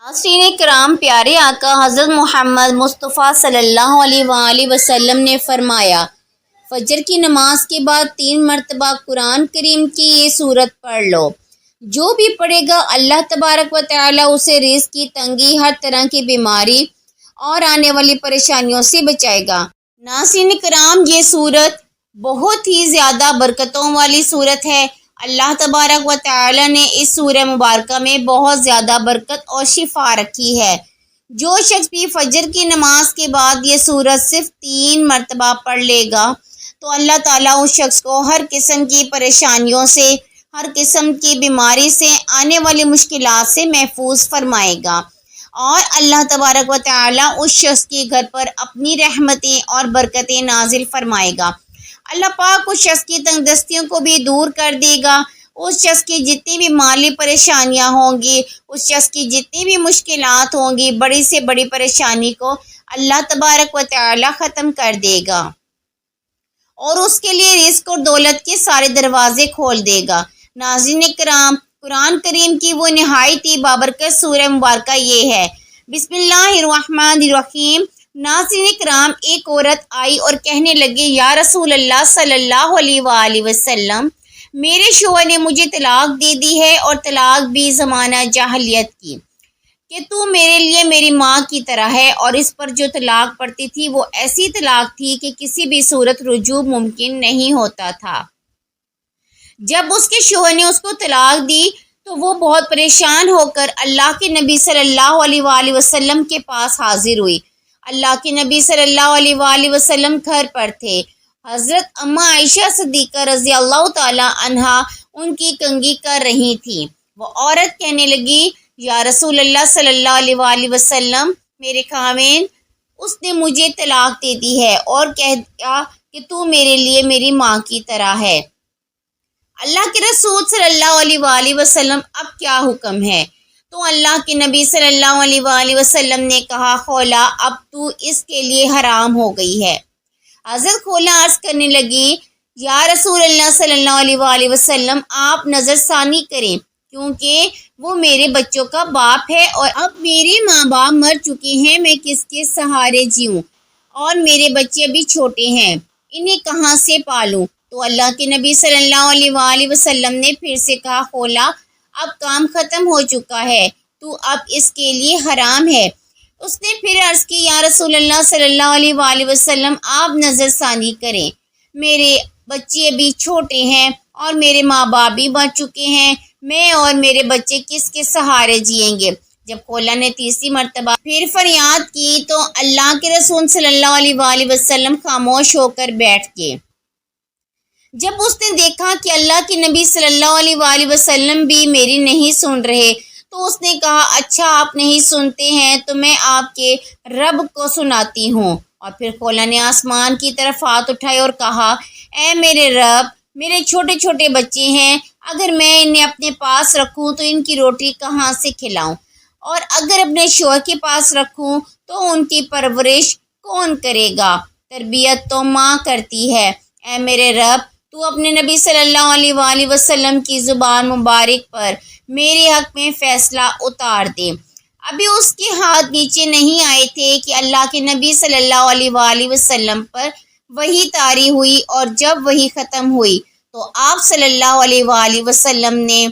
ناظرین کرام، پیارے آقا حضرت محمد مصطفیٰ صلی اللہ علیہ وآلہ وسلم نے فرمایا، فجر کی نماز کے بعد 3 مرتبہ قرآن کریم کی یہ سورت پڑھ لو۔ جو بھی پڑھے گا اللہ تبارک و تعالی اسے رزق کی تنگی، ہر طرح کی بیماری اور آنے والی پریشانیوں سے بچائے گا۔ ناظرین کرام، یہ سورت بہت ہی زیادہ برکتوں والی سورت ہے۔ اللہ تبارک و تعالی نے اس سورہ مبارکہ میں بہت زیادہ برکت اور شفا رکھی ہے۔ جو شخص بھی فجر کی نماز کے بعد یہ سورت صرف 3 مرتبہ پڑھ لے گا تو اللہ تعالیٰ اس شخص کو ہر قسم کی پریشانیوں سے، ہر قسم کی بیماری سے، آنے والی مشکلات سے محفوظ فرمائے گا، اور اللہ تبارک و تعالیٰ اس شخص کے گھر پر اپنی رحمتیں اور برکتیں نازل فرمائے گا۔ اللہ پاک اس شخص کی تنگ دستیوں کو بھی دور کر دے گا۔ اس شخص کی جتنی بھی مالی پریشانیاں ہوں گی، اس شخص کی جتنی بھی مشکلات ہوں گی، بڑی سے بڑی پریشانی کو اللہ تبارک و تعالی ختم کر دے گا اور اس کے لیے رزق اور دولت کے سارے دروازے کھول دے گا۔ ناظرین کرام، قرآن کریم کی وہ نہایت ہی بابرکت سورہ مبارکہ یہ ہے۔ بسم اللہ الرحمن الرحیم۔ ناظرین کرام، ایک عورت آئی اور کہنے لگی، یا رسول اللہ صلی اللہ علیہ وآلہ وسلم، میرے شوہر نے مجھے طلاق دے دی ہے، اور طلاق بھی زمانہ جاہلیت کی، کہ تو میرے لیے میری ماں کی طرح ہے۔ اور اس پر جو طلاق پڑتی تھی وہ ایسی طلاق تھی کہ کسی بھی صورت رجوع ممکن نہیں ہوتا تھا۔ جب اس کے شوہر نے اس کو طلاق دی تو وہ بہت پریشان ہو کر اللہ کے نبی صلی اللہ علیہ وآلہ وسلم کے پاس حاضر ہوئی۔ اللہ کے نبی صلی اللہ علیہ وآلہ وسلم گھر پر تھے۔ حضرت اماں عائشہ صدیقہ رضی اللہ تعالی عنہا ان کی کنگھی کر رہی تھی۔ وہ عورت کہنے لگی، یا رسول اللہ صلی اللہ علیہ وآلہ وسلم، میرے خاوند اس نے مجھے طلاق دے دی ہے اور کہہ دیا کہ تو میرے لیے میری ماں کی طرح ہے۔ اللہ کے رسول صلی اللہ علیہ وآلہ وسلم، اب کیا حکم ہے؟ تو اللہ کے نبی صلی اللہ علیہ وآلہ وسلم نے کہا، خولا، اب تو اس کے لیے حرام ہو گئی ہے۔ حضرت خولا عرض کرنے لگی، یا رسول اللہ صلی اللہ علیہ وآلہ وسلم، آپ نظر ثانی کریں، کیونکہ وہ میرے بچوں کا باپ ہے، اور اب میرے ماں باپ مر چکے ہیں، میں کس کے سہارے جیوں، اور میرے بچے ابھی چھوٹے ہیں، انہیں کہاں سے پالوں؟ تو اللہ کے نبی صلی اللہ علیہ وآلہ وسلم نے پھر سے کہا، خولا، اب کام ختم ہو چکا ہے، تو اب اس کے لیے حرام ہے۔ اس نے پھر عرض کی، یا رسول اللہ صلی اللہ علیہ وآلہ وسلم، آپ نظر ثانی کریں، میرے بچے ابھی چھوٹے ہیں اور میرے ماں باپ بھی مر چکے ہیں، میں اور میرے بچے کس کے سہارے جئیں گے؟ جب خولا نے تیسری مرتبہ پھر فریاد کی تو اللہ کے رسول صلی اللہ علیہ وآلہ وسلم خاموش ہو کر بیٹھ گئے۔ جب اس نے دیکھا کہ اللہ کے نبی صلی اللہ علیہ وآلہ وسلم بھی میری نہیں سن رہے تو اس نے کہا، اچھا آپ نہیں سنتے ہیں تو میں آپ کے رب کو سناتی ہوں۔ اور پھر خولا نے آسمان کی طرف ہاتھ اٹھائے اور کہا، اے میرے رب، میرے چھوٹے چھوٹے بچے ہیں، اگر میں انہیں اپنے پاس رکھوں تو ان کی روٹی کہاں سے کھلاؤں، اور اگر اپنے شوہر کے پاس رکھوں تو ان کی پرورش کون کرے گا؟ تربیت تو ماں کرتی ہے۔ اے میرے رب، تو اپنے نبی صلی اللہ علیہ وآلہ وسلم کی زبان مبارک پر میرے حق میں فیصلہ اتار دے۔ ابھی اس کے ہاتھ نیچے نہیں آئے تھے کہ اللہ کے نبی صلی اللہ علیہ وآلہ وسلم پر وحی طاری ہوئی، اور جب وحی ختم ہوئی تو آپ صلی اللہ علیہ وآلہ وسلم نے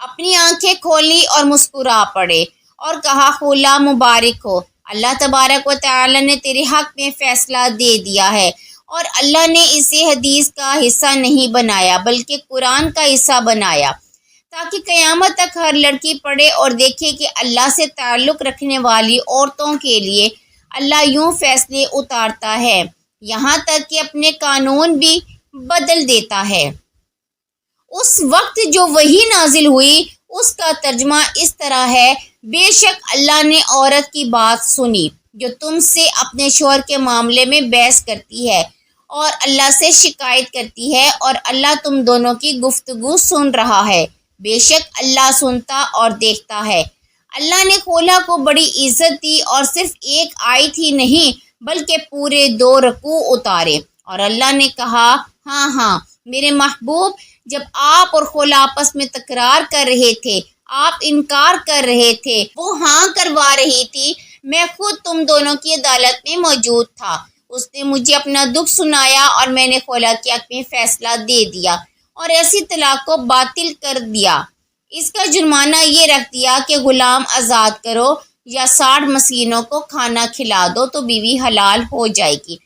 اپنی آنکھیں کھولی اور مسکرا پڑے اور کہا، خولا مبارک ہو، اللہ تبارک و تعالی نے تیرے حق میں فیصلہ دے دیا ہے، اور اللہ نے اسے حدیث کا حصہ نہیں بنایا بلکہ قرآن کا حصہ بنایا، تاکہ قیامت تک ہر لڑکی پڑھے اور دیکھے کہ اللہ سے تعلق رکھنے والی عورتوں کے لیے اللہ یوں فیصلے اتارتا ہے، یہاں تک کہ اپنے قانون بھی بدل دیتا ہے۔ اس وقت جو وحی نازل ہوئی اس کا ترجمہ اس طرح ہے، بے شک اللہ نے عورت کی بات سنی جو تم سے اپنے شوہر کے معاملے میں بحث کرتی ہے اور اللہ سے شکایت کرتی ہے، اور اللہ تم دونوں کی گفتگو سن رہا ہے، بے شک اللہ سنتا اور دیکھتا ہے۔ اللہ نے خولا کو بڑی عزت دی اور صرف ایک آیت ہی نہیں بلکہ پورے 2 رکوع اتارے، اور اللہ نے کہا، ہاں ہاں میرے محبوب، جب آپ اور خولا آپس میں تکرار کر رہے تھے آپ انکار کر رہے تھے، وہ ہاں کروا رہی تھی۔ میں خود تم دونوں کی عدالت میں موجود تھا۔ اس نے مجھے اپنا دکھ سنایا اور میں نے خلا کے حق میں فیصلہ دے دیا اور ایسی طلاق کو باطل کر دیا۔ اس کا جرمانہ یہ رکھ دیا کہ غلام آزاد کرو یا 60 مسکینوں کو کھانا کھلا دو تو بیوی حلال ہو جائے گی۔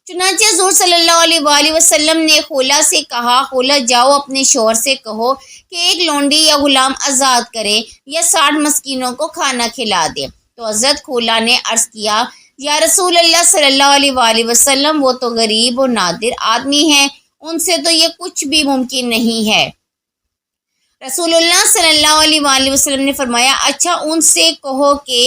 چنانچہ حضور صلی اللہ علیہ وآلہ وسلم نے خلا سے کہا، خلا جاؤ اپنے شوہر سے کہو کہ ایک لونڈی یا غلام آزاد کرے یا 60 مسکینوں کو کھانا کھلا دے۔ تو حضرت خلا نے عرض کیا، یا رسول اللہ صلی اللہ علیہ وآلہ وسلم، وہ تو غریب و نادر آدمی ہیں، ان سے تو یہ کچھ بھی ممکن نہیں ہے۔ رسول اللہ صلی اللہ علیہ وآلہ وسلم نے فرمایا، اچھا ان سے کہو کہ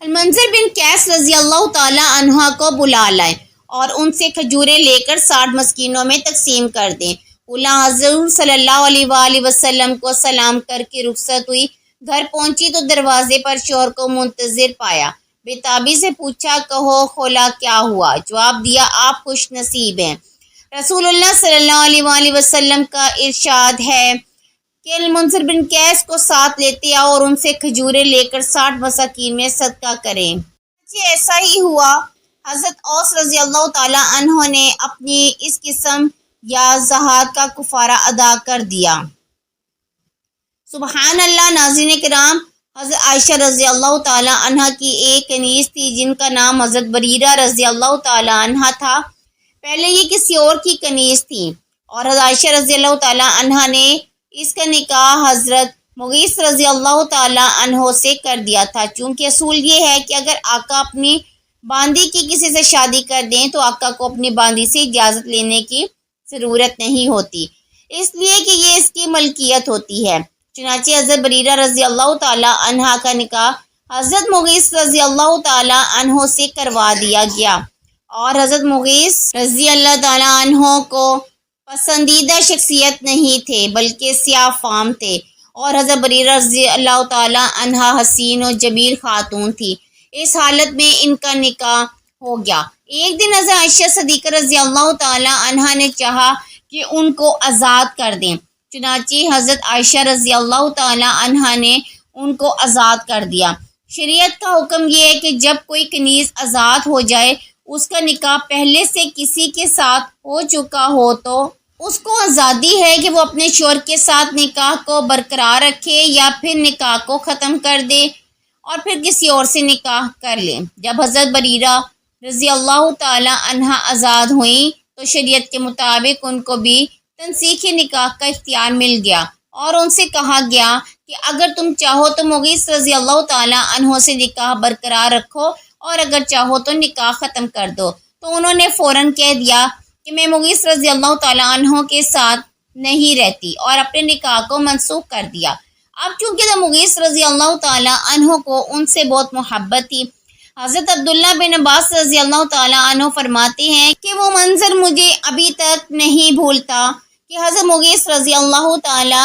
المنذر بن قیس رضی اللہ تعالی عنہ کو بلا لائیں اور ان سے کھجوریں لے کر 60 مسکینوں میں تقسیم کر دیں۔ خلا حضور صلی اللہ علیہ وآلہ وسلم کو سلام کر کے رخصت ہوئی۔ گھر پہنچی تو دروازے پر شوہر کو منتظر پایا۔ بےتابی سے پوچھا، کہو خلا کیا ہوا؟ جواب دیا، آپ خوش نصیب ہیں۔ رسول اللہ صلی اللہ علیہ وآلہ وسلم کا ارشاد ہے کہ المنذر بن قیس کو ساتھ لیتے آؤ اور ان سے کھجوریں لے کر 60 مساکین میں صدقہ کریں۔ ایسا ہی ہوا۔ حضرت اوس رضی اللہ تعالی عنہ نے اپنی اس قسم یا زہاد کا کفارہ ادا کر دیا۔ سبحان اللہ۔ ناظرین کرام، حضرت عائشہ رضی اللہ تعالی عنہ کی ایک کنیز تھی جن کا نام حضرت بریرہ رضی اللہ تعالی عنہ تھا۔ پہلے یہ کسی اور کی کنیز تھی اور حضرت عائشہ رضی اللہ تعالی عنہ نے اس کا نکاح حضرت مغیث رضی اللہ تعالی عنہ سے کر دیا تھا۔ چونکہ اصول یہ ہے کہ اگر آقا اپنی باندی کی کسی سے شادی کر دیں تو آقا کو اپنی باندی سے اجازت لینے کی ضرورت نہیں ہوتی، اس لیے کہ یہ اس کی ملکیت ہوتی ہے۔ چنانچہ حضرت بریرہ رضی اللہ تعالی عنہ کا نکاح حضرت مغیث رضی اللہ تعالی عنہ سے کروا دیا گیا اور حضرت مغیث رضی اللہ تعالی عنہ کو پسندیدہ شخصیت نہیں تھے بلکہ سیاہ فام تھے، اور حضرت بریرہ رضی اللہ تعالی عنہ حسین و جمیل خاتون تھی۔ اس حالت میں ان کا نکاح ہو گیا۔ ایک دن حضرت عائشہ صدیقہ رضی اللہ تعالی عنہ نے چاہا کہ ان کو آزاد کر دیں۔ چنانچہ حضرت عائشہ رضی اللہ تعالی عنہ نے ان کو آزاد کر دیا۔ شریعت کا حکم یہ ہے کہ جب کوئی کنیز آزاد ہو جائے، اس کا نکاح پہلے سے کسی کے ساتھ ہو چکا ہو تو اس کو آزادی ہے کہ وہ اپنے شوہر کے ساتھ نکاح کو برقرار رکھے یا پھر نکاح کو ختم کر دے اور پھر کسی اور سے نکاح کر لے۔ جب حضرت بریرہ رضی اللہ تعالی عنہ آزاد ہوئیں تو شریعت کے مطابق ان کو بھی تنسیخ نکاح کا اختیار مل گیا اور ان سے کہا گیا کہ اگر تم چاہو تو مغیث رضی اللہ تعالی عنہ سے نکاح برقرار رکھو اور اگر چاہو تو نکاح ختم کر دو۔ تو انہوں نے فوراً کہہ دیا کہ میں مغیث رضی اللہ تعالی عنہ کے ساتھ نہیں رہتی اور اپنے نکاح کو منسوخ کر دیا۔ اب چونکہ مغیث رضی اللہ تعالی عنہ کو ان سے بہت محبت تھی، حضرت عبداللہ بن عباس رضی اللہ تعالی عنہ فرماتے ہیں کہ وہ منظر مجھے ابھی تک نہیں بھولتا کہ حضرت مغیث رضی اللہ تعالی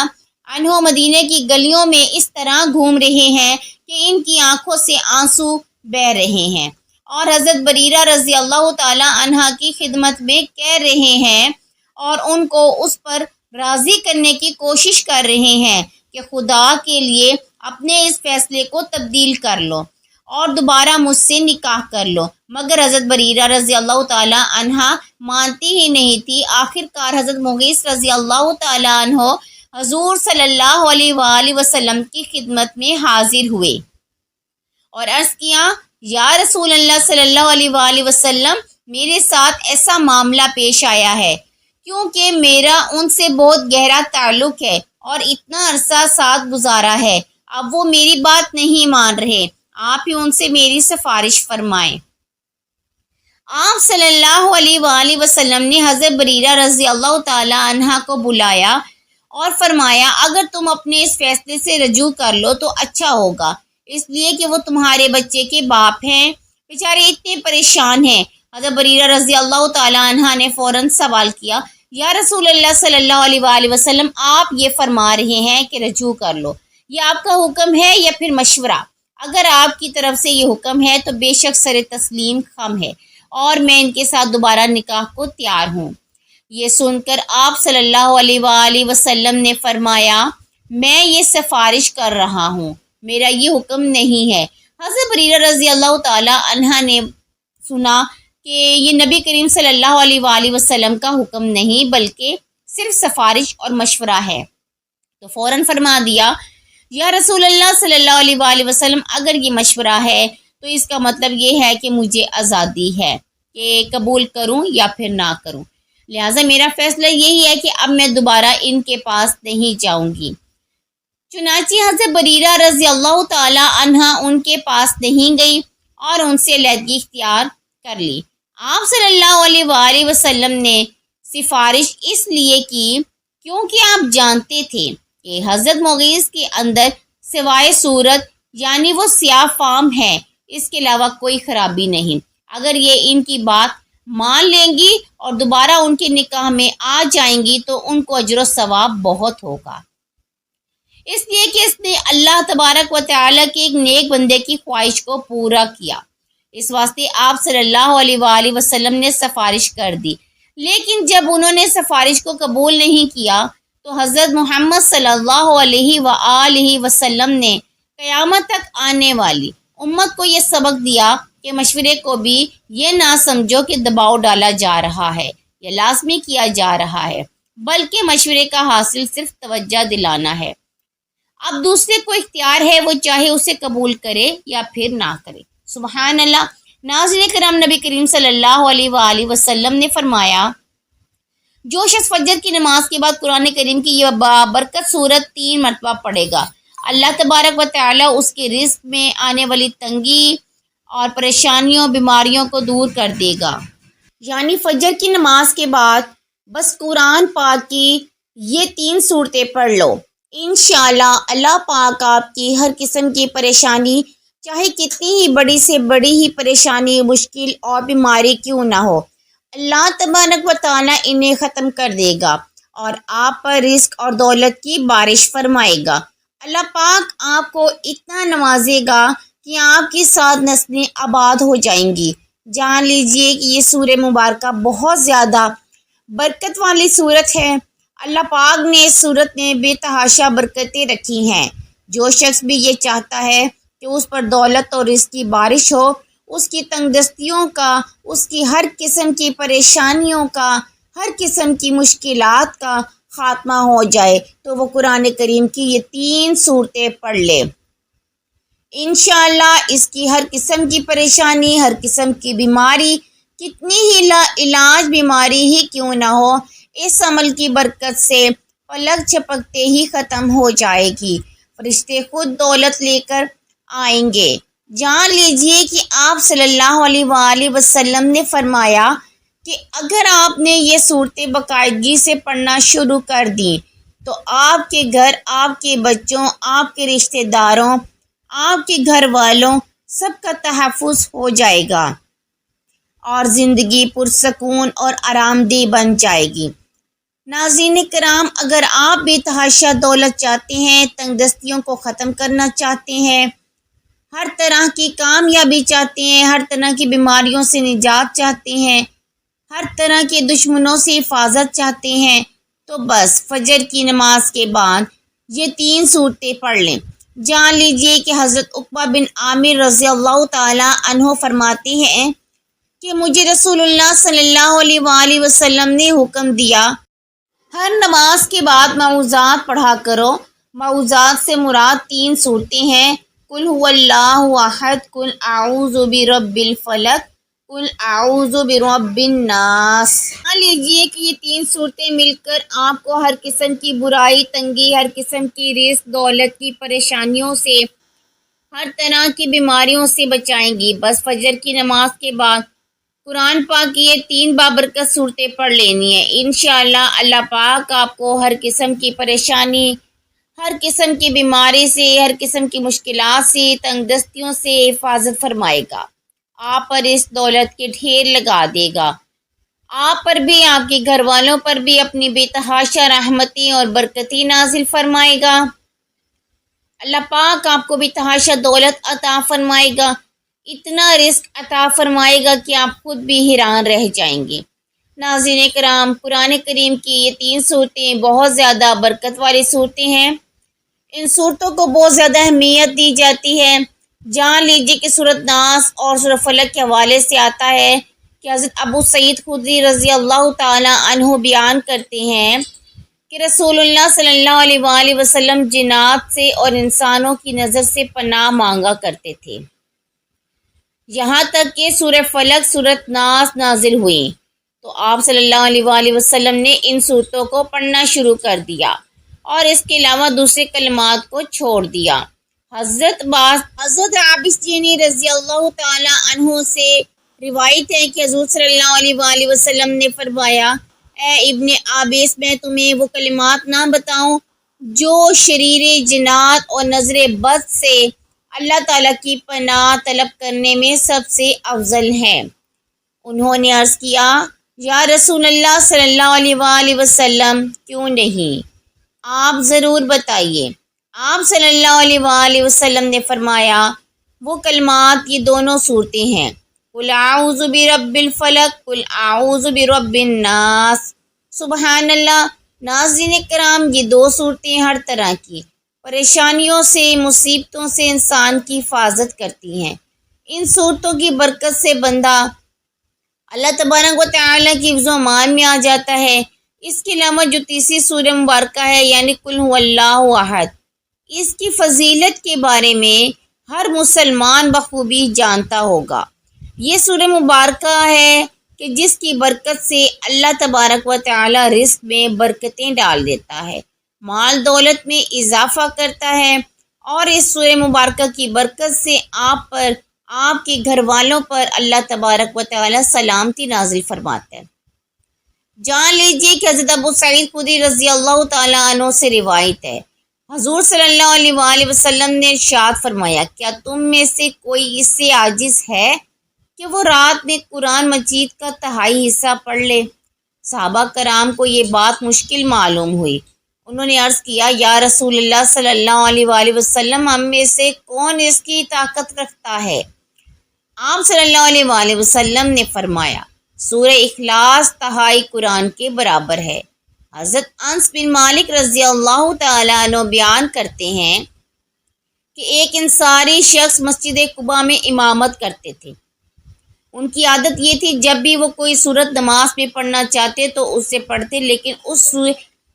عنہ مدینہ کی گلیوں میں اس طرح گھوم رہے ہیں کہ ان کی آنکھوں سے آنسو بہہ رہے ہیں اور حضرت بریرہ رضی اللہ تعالی عنہ کی خدمت میں کہہ رہے ہیں اور ان کو اس پر راضی کرنے کی کوشش کر رہے ہیں کہ خدا کے لیے اپنے اس فیصلے کو تبدیل کر لو اور دوبارہ مجھ سے نکاح کر لو، مگر حضرت بریرہ رضی اللہ تعالی عنہ مانتی ہی نہیں تھی۔ آخر کار حضرت مغیث رضی اللہ تعالی عنہ حضور صلی اللہ علیہ وآلہ وسلم کی خدمت میں حاضر ہوئے اور عرض کیا، یا رسول اللہ صلی اللہ علیہ وآلہ وسلم، میرے ساتھ ایسا معاملہ پیش آیا ہے کیونکہ میرا ان سے بہت گہرا تعلق ہے اور اتنا عرصہ ساتھ گزارا ہے، اب وہ میری بات نہیں مان رہے، آپ ہی ان سے میری سفارش فرمائیں۔ آپ صلی اللہ علیہ وآلہ وسلم نے حضرت بریرہ رضی اللہ تعالی عنہ کو بلایا اور فرمایا، اگر تم اپنے اس فیصلے سے رجوع کر لو تو اچھا ہوگا، اس لیے کہ وہ تمہارے بچے کے باپ ہیں، بیچارے اتنے پریشان ہیں۔ حضرت بریرہ رضی اللہ تعالی عنہ نے فوراً سوال کیا، یا رسول اللہ صلی اللہ علیہ وآلہ وسلم، آپ یہ فرما رہے ہیں کہ رجوع کر لو، یہ آپ کا حکم ہے یا پھر مشورہ؟ اگر آپ کی طرف سے یہ حکم ہے تو بے شک سر تسلیم خم ہے اور میں ان کے ساتھ دوبارہ نکاح کو تیار ہوں۔ یہ سن کر آپ صلی اللہ علیہ وآلہ وسلم نے فرمایا، میں یہ سفارش کر رہا ہوں، میرا یہ حکم نہیں ہے۔ حضرت بریرہ رضی اللہ تعالی عنہ نے سنا کہ یہ نبی کریم صلی اللہ علیہ وآلہ وسلم کا حکم نہیں بلکہ صرف سفارش اور مشورہ ہے، تو فوراً فرما دیا، یا رسول اللہ صلی اللہ علیہ وآلہ وسلم، اگر یہ مشورہ ہے تو اس کا مطلب یہ ہے کہ مجھے آزادی ہے کہ قبول کروں یا پھر نہ کروں، لہٰذا میرا فیصلہ یہی ہے کہ اب میں دوبارہ ان کے پاس نہیں جاؤں گی۔ چنانچہ حضرت بریرہ رضی اللہ تعالی عنہ ان کے پاس نہیں گئی اور ان سے علیحدگی اختیار کر لی۔ آپ صلی اللہ علیہ وآلہ وسلم نے سفارش اس لیے کی کیونکہ آپ جانتے تھے کہ حضرت مغیث کے اندر سوائے صورت یعنی وہ سیاہ فام ہے، اس کے علاوہ کوئی خرابی نہیں۔ اگر یہ ان کی بات مان لیں گی اور دوبارہ ان کے نکاح میں آ جائیں گی تو ان کو اجر و ثواب بہت ہوگا، اس لیے کہ اس نے اللہ تبارک و تعالیٰ کے ایک نیک بندے کی خواہش کو پورا کیا۔ اس واسطے آپ صلی اللہ علیہ وآلہ وسلم نے سفارش کر دی، لیکن جب انہوں نے سفارش کو قبول نہیں کیا تو حضرت محمد صلی اللہ علیہ وآلہ وسلم نے قیامت تک آنے والی امت کو یہ سبق دیا کہ مشورے کو بھی یہ نہ سمجھو کہ دباؤ ڈالا جا رہا ہے یا لازمی کیا جا رہا ہے، بلکہ مشورے کا حاصل صرف توجہ دلانا ہے۔ اب دوسرے کو اختیار ہے، وہ چاہے اسے قبول کرے یا پھر نہ کرے۔ سبحان اللہ۔ ناظرین کرام، نبی کریم صلی اللہ علیہ وآلہ وسلم نے فرمایا، جو شخص فجر کی نماز کے بعد قرآن کریم کی یہ بابرکت صورت 3 مرتبہ پڑھے گا، اللہ تبارک و تعالیٰ اس کے رزق میں آنے والی تنگی اور پریشانیوں بیماریوں کو دور کر دے گا۔ یعنی فجر کی نماز کے بعد بس قرآن پاک کی یہ 3 صورتیں پڑھ لو، انشاءاللہ اللہ پاک آپ کی ہر قسم کی پریشانی، چاہے کتنی ہی بڑی سے بڑی ہی پریشانی، مشکل اور بیماری کیوں نہ ہو، اللہ تبارک و تعالیٰ انہیں ختم کر دے گا اور آپ پر رزق اور دولت کی بارش فرمائے گا۔ اللہ پاک آپ کو اتنا نوازے گا کہ آپ کی 7 نسلیں آباد ہو جائیں گی۔ جان لیجئے کہ یہ سورہ مبارکہ بہت زیادہ برکت والی صورت ہے۔ اللہ پاک نے اس صورت میں بے تحاشا برکتیں رکھی ہیں۔ جو شخص بھی یہ چاہتا ہے کہ اس پر دولت اور رزق کی بارش ہو، اس کی تنگ دستیوں کا، اس کی ہر قسم کی پریشانیوں کا، ہر قسم کی مشکلات کا خاتمہ ہو جائے، تو وہ قرآن کریم کی یہ 3 صورتیں پڑھ لے، انشاءاللہ اس کی ہر قسم کی پریشانی، ہر قسم کی بیماری، کتنی ہی لا علاج بیماری ہی کیوں نہ ہو، اس عمل کی برکت سے پلک جھپکتے ہی ختم ہو جائے گی۔ فرشتے خود دولت لے کر آئیں گے۔ جان لیجئے کہ آپ صلی اللہ علیہ وآلہ وسلم نے فرمایا کہ اگر آپ نے یہ صورتیں باقاعدگی سے پڑھنا شروع کر دیں تو آپ کے گھر، آپ کے بچوں، آپ کے رشتہ داروں، آپ کے گھر والوں سب کا تحفظ ہو جائے گا اور زندگی پرسکون اور آرام دہ بن جائے گی۔ ناظرین کرام، اگر آپ بے تحاشا دولت چاہتے ہیں، تنگ دستیوں کو ختم کرنا چاہتے ہیں، ہر طرح کی کامیابی چاہتے ہیں، ہر طرح کی بیماریوں سے نجات چاہتے ہیں، ہر طرح کے دشمنوں سے حفاظت چاہتے ہیں، تو بس فجر کی نماز کے بعد یہ 3 صورتیں پڑھ لیں۔ جان لیجئے کہ حضرت عقبہ بن عامر رضی اللہ تعالی عنہ فرماتے ہیں کہ مجھے رسول اللہ صلی اللہ علیہ وآلہ وسلم نے حکم دیا، ہر نماز کے بعد معوذات پڑھا کرو۔ معوذات سے مراد 3 صورتیں ہیں، قل هو اللہ احد، قل اعوذ برب الفلق، قل اعوذ برب الناس۔ مان لیجیے کہ یہ 3 صورتیں مل کر آپ کو ہر قسم کی برائی، تنگی، ہر قسم کی رزق دولت کی پریشانیوں سے، ہر طرح کی بیماریوں سے بچائیں گی۔ بس فجر کی نماز کے بعد قرآن پاک کی یہ 3 بابرکت صورتیں پڑھ لینی ہے، انشاءاللہ اللہ پاک آپ کو ہر قسم کی پریشانی، ہر قسم کی بیماری سے، ہر قسم کی مشکلات سے، تنگ دستیوں سے حفاظت فرمائے گا، آپ پر اس دولت کے ڈھیر لگا دے گا، آپ پر بھی، آپ کے گھر والوں پر بھی اپنی بے تحاشا رحمتیں اور برکتیں نازل فرمائے گا۔ اللہ پاک آپ کو بے تحاشا دولت عطا فرمائے گا، اتنا رزق عطا فرمائے گا کہ آپ خود بھی حیران رہ جائیں گے۔ ناظرین کرام، قرآن کریم کی یہ 3 صورتیں بہت زیادہ برکت والی صورتیں ہیں۔ ان صورتوں کو بہت زیادہ اہمیت دی جاتی ہے۔ جان لیجیے کہ سورۃ ناس اور سورۃ فلق کے حوالے سے آتا ہے کہ حضرت ابو سعید خدری رضی اللہ تعالی عنہ بیان کرتے ہیں کہ رسول اللہ صلی اللہ علیہ وآلہ وسلم جنات سے اور انسانوں کی نظر سے پناہ مانگا کرتے تھے، یہاں تک کہ سورہ فلق سورۃ ناس نازل ہوئی تو آپ صلی اللہ علیہ وآلہ وسلم نے ان صورتوں کو پڑھنا شروع کر دیا اور اس کے علاوہ دوسرے کلمات کو چھوڑ دیا۔ حضرت عابس جینی رضی اللہ تعالی عنہ سے روایت ہے کہ حضور صلی اللہ علیہ وآلہ وسلم نے فرمایا، اے ابن عابس، میں تمہیں وہ کلمات نہ بتاؤں جو شریر جنات اور نظر بد سے اللہ تعالیٰ کی پناہ طلب کرنے میں سب سے افضل ہیں۔ انہوں نے عرض کیا، یا رسول اللہ صلی اللہ علیہ وآلہ وسلم، کیوں نہیں، آپ ضرور بتائیے۔ آپ صلی اللہ علیہ وآلہ وسلم نے فرمایا، وہ کلمات یہ دونوں صورتیں ہیں، قل اعوذ برب الفلق، قل اعوذ برب الناس۔ سبحان اللہ۔ ناظرین کرام، یہ دو صورتیں ہر طرح کی پریشانیوں سے، مصیبتوں سے انسان کی حفاظت کرتی ہیں۔ ان صورتوں کی برکت سے بندہ اللہ تبارک و تعالیٰ کی حفظ و امان میں آ جاتا ہے۔ اس کے علاوہ جو تیسری سورہ مبارکہ ہے یعنی قل هو اللہ احد، اس کی فضیلت کے بارے میں ہر مسلمان بخوبی جانتا ہوگا۔ یہ سورہ مبارکہ ہے کہ جس کی برکت سے اللہ تبارک و تعالی رزق میں برکتیں ڈال دیتا ہے، مال دولت میں اضافہ کرتا ہے، اور اس سورہ مبارکہ کی برکت سے آپ پر، آپ کے گھر والوں پر اللہ تبارک و تعالی سلامتی نازل فرماتا ہے۔ جان لیجیے کہ حضرت ابو سعید خدری رضی اللہ تعالیٰ عنہ سے روایت ہے، حضور صلی اللہ علیہ وآلہ وسلم نے ارشاد فرمایا، کیا تم میں سے کوئی اس سے عاجز ہے کہ وہ رات میں قرآن مجید کا تہائی حصہ پڑھ لے؟ صحابہ کرام کو یہ بات مشکل معلوم ہوئی۔ انہوں نے عرض کیا، یا رسول اللہ صلی اللہ علیہ وآلہ وسلم، ہم میں سے کون اس کی طاقت رکھتا ہے؟ آپ صلی اللہ علیہ وآلہ وسلم نے فرمایا، سورہ اخلاص تہائی قرآن کے برابر ہے۔ حضرت انس بن مالک رضی اللہ تعالیٰ عنہ بیان کرتے ہیں کہ ایک انصاری شخص مسجد قباء میں امامت کرتے تھے۔ ان کی عادت یہ تھی جب بھی وہ کوئی سورت نماز میں پڑھنا چاہتے تو اس سے پڑھتے، لیکن اس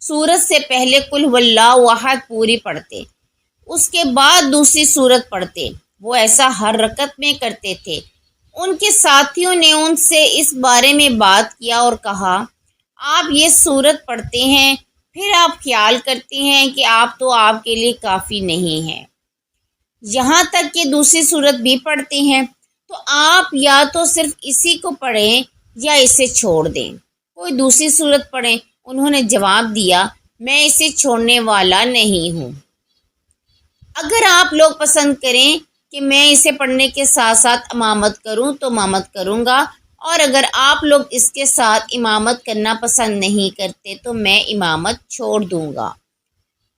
سورت سے پہلے قل هو اللہ احد پوری پڑھتے، اس کے بعد دوسری سورت پڑھتے۔ وہ ایسا ہر رکعت میں کرتے تھے۔ ان کے ساتھیوں نے ان سے اس بارے میں بات کیا اور کہا، آپ یہ سورت پڑھتے ہیں، پھر آپ خیال کرتے ہیں کہ آپ تو آپ کے لیے کافی نہیں ہیں، یہاں تک کہ دوسری سورت بھی پڑھتے ہیں، تو آپ یا تو صرف اسی کو پڑھیں یا اسے چھوڑ دیں، کوئی دوسری سورت پڑھیں۔ انہوں نے جواب دیا، میں اسے چھوڑنے والا نہیں ہوں۔ اگر آپ لوگ پسند کریں کہ میں اسے پڑھنے کے ساتھ ساتھ امامت کروں تو امامت کروں گا، اور اگر آپ لوگ اس کے ساتھ امامت کرنا پسند نہیں کرتے تو میں امامت چھوڑ دوں گا۔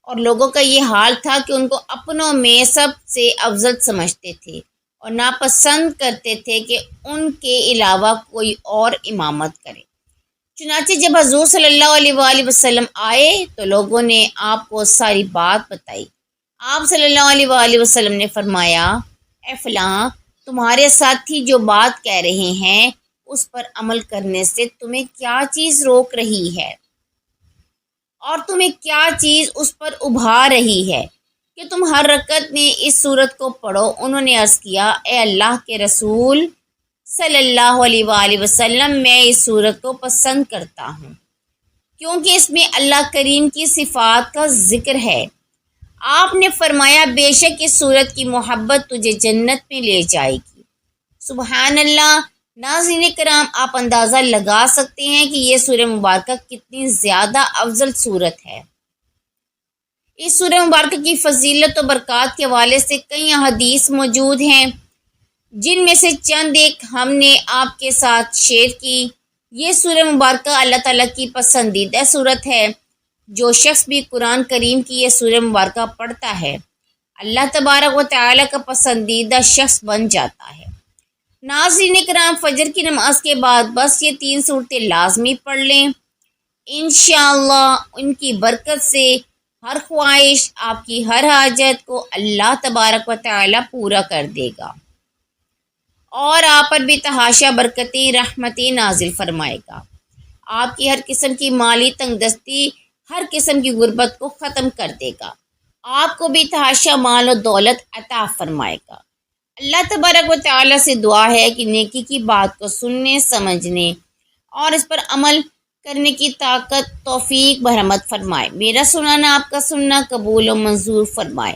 اور لوگوں کا یہ حال تھا کہ ان کو اپنوں میں سب سے افضل سمجھتے تھے اور ناپسند کرتے تھے کہ ان کے علاوہ کوئی اور امامت کرے۔ چنانچہ جب حضور صلی اللہ علیہ وآلہ وسلم آئے تو لوگوں نے آپ کو ساری بات بتائی۔ آپ صلی اللہ علیہ وآلہ وسلم نے فرمایا، اے فلاں، تمہارے ساتھی جو بات کہہ رہے ہیں اس پر عمل کرنے سے تمہیں کیا چیز روک رہی ہے، اور تمہیں کیا چیز اس پر ابھا رہی ہے کہ تم ہر رکعت میں اس سورت کو پڑھو؟ انہوں نے عرض کیا، اے اللہ کے رسول صلی اللہ علیہ وآلہ وسلم، میں اس سورت کو پسند کرتا ہوں کیونکہ اس میں اللہ کریم کی صفات کا ذکر ہے۔ آپ نے فرمایا، بے شک اس سورت کی محبت تجھے جنت میں لے جائے گی۔ سبحان اللہ۔ ناظرین کرام، آپ اندازہ لگا سکتے ہیں کہ یہ سورہ مبارکہ کتنی زیادہ افضل سورت ہے۔ اس سورہ مبارکہ کی فضیلت و برکات کے حوالے سے کئی احادیث موجود ہیں، جن میں سے چند ایک ہم نے آپ کے ساتھ شیئر کی۔ یہ سورہ مبارکہ اللہ تعالیٰ کی پسندیدہ سورت ہے۔ جو شخص بھی قرآن کریم کی یہ سورہ مبارکہ پڑھتا ہے، اللہ تبارک و تعالیٰ کا پسندیدہ شخص بن جاتا ہے۔ ناظرین کرام، فجر کی نماز کے بعد بس یہ 3 صورتیں لازمی پڑھ لیں، انشاءاللہ ان کی برکت سے ہر خواہش، آپ کی ہر حاجت کو اللہ تبارک و تعالی پورا کر دے گا اور آپ پر بھی تحاشا برکتیں رحمتیں نازل فرمائے گا۔ آپ کی ہر قسم کی مالی تنگ دستی، ہر قسم کی غربت کو ختم کر دے گا۔ آپ کو بھی تحاشا مال و دولت عطا فرمائے گا۔ اللہ تبارک و تعالی سے دعا ہے کہ نیکی کی بات کو سننے، سمجھنے اور اس پر عمل کرنے کی طاقت توفیق برحمت فرمائے۔ میرا سنانا آپ کا سننا قبول و منظور فرمائے،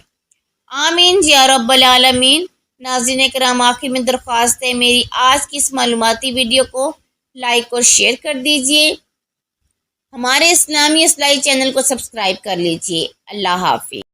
آمین یا رب العالمین۔ ناظرین کرام، آخر میں درخواست ہے میری آج کی اس معلوماتی ویڈیو کو لائک اور شیئر کر دیجئے، ہمارے اسلامی اصلاحی چینل کو سبسکرائب کر لیجئے۔ اللہ حافظ۔